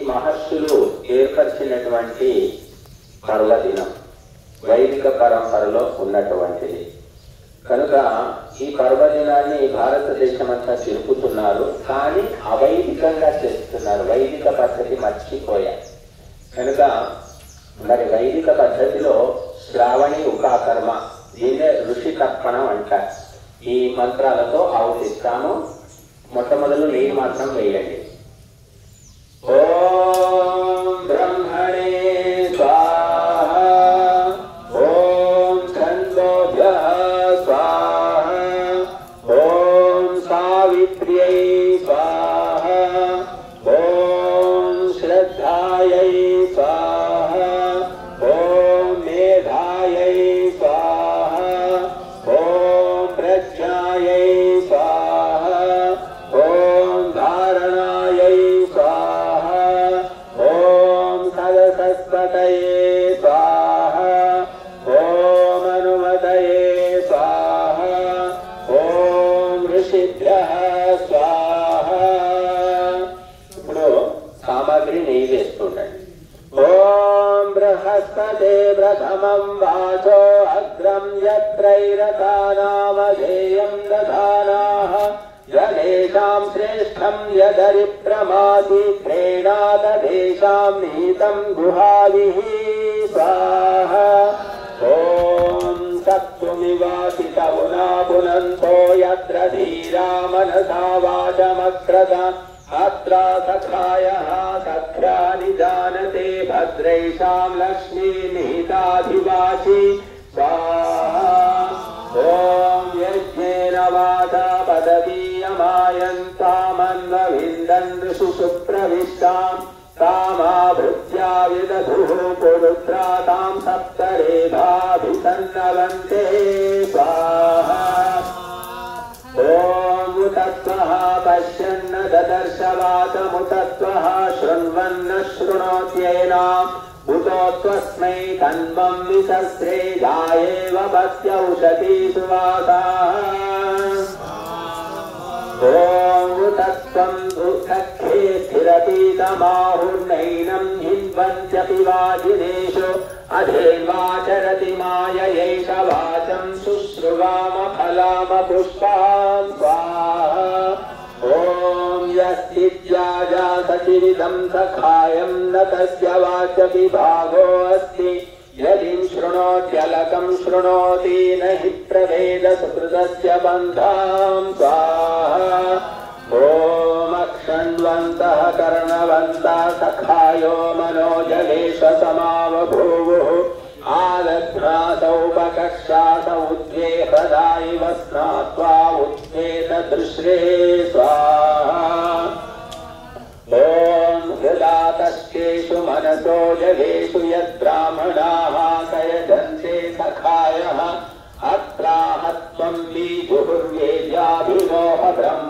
మహర్షులు ఏర్పరిచినటువంటి పర్వదినం వైదిక పరంపరలో ఉన్నటువంటిది కనుక ఈ పర్వదినాన్ని భారతదేశమంతా జరుపుతున్నారు. కానీ అవైదికంగా చేస్తున్నారు, వైదిక పద్ధతి మర్చిపోయారు. కనుక మరి వైదిక పద్ధతిలో శ్రావణి ఉకాకర్మ, దీన్నే ఋషి తర్పణం అంటారు. ఈ మంత్రాలతో ఆవుతిస్తాము. మొట్టమొదలు నీరు మాత్రం వేయండి. ఓం బ్రహ్మణే స్వాహ, ఓం ఛందోభ్యః స్వాహ, ఓం సావిత్ర్యై స్వాహ, ఓం శ్రద్ధాయై స్వాహ, ఓం మేధాయై స్వాహ, ఓం ప్రజ్ఞాయై స్వాహ, ఓం ధారణాయై స్వాహ, ఓం సదసత్పతయే స్వాహ, ఓం అనుమతయే స్వాహ, ఓం ఋషిభ్యః స్వాహ. ఇప్పుడు సామాగ్రి నెయ్యి వేస్తుండండి. ఓం బృహస్పతే ప్రథమం వాచో అగ్రం యత్రైరతానామధేయం దధానాః యదేషాం శ్రేష్టం యదరి ప్రమాసి ప్రేణాదేషాం నీతం గుహావిః స్వాహ. ఓం సత్తుమివాసిత ఉనా పునంతో యత్ర ధీరా మనసా వాచమక్రత అత్రా సఖాయః సఖ్యాని జానతే భద్రైషాం లక్ష్మీ నిహితాధివాసి స్వాహ. ఓం యజ్ఞేన వాచా పదవీయమాయంతామన్వవిందన్ ఋషిషు ప్రవిష్టాం తామాభృత్యా విదధుః పురుత్రా తాం సప్తరేధాభిసన్నవంతే స్వాహ. ఓం ఉతత్వః పశ్యన్న దదర్శ వాచముతత్వః శృణ్వన్న శృణోత్యేనాం ఉతోత్వస్మై తన్వం విసస్రే గాయేవ పస్యౌషధీ సువాసాః. ఓం ఉతత్వం సఖ్యే స్థిరపీతమాహుర్నైనం హిన్వంత్యపి వాజినేషు అధేన్వాచరతి మాయయైష వాచం శుశ్రువామ ఫలామ పుష్పాం స్వాహ. ఓం యస్తిత్యాజా సచివిదం సఖాయం న తస్య వాచ్యపి భాగో అస్తి యదిం శృణోత్యలకం శృణోతి నహి ప్రవేద సుకృతస్య బంధాం స్వాహ. ఓం అక్షణ్వంతః కర్ణవంతః సఖాయో మనోజలేష సమావభూవుః ఆదధ్నాసౌపకక్షాస ఉద్వే హృదా ఇవ స్నాత్వా ఉద్వేత దృశ్రే స్వాహ. ఓం హృదాతశ్చేషు మనసో జలేషు యద్బ్రాహ్మణాః సయజన్తే సఖాయః అత్రాహత్వం బీజుర్వేద్యాభిమోహ బ్రహ్మ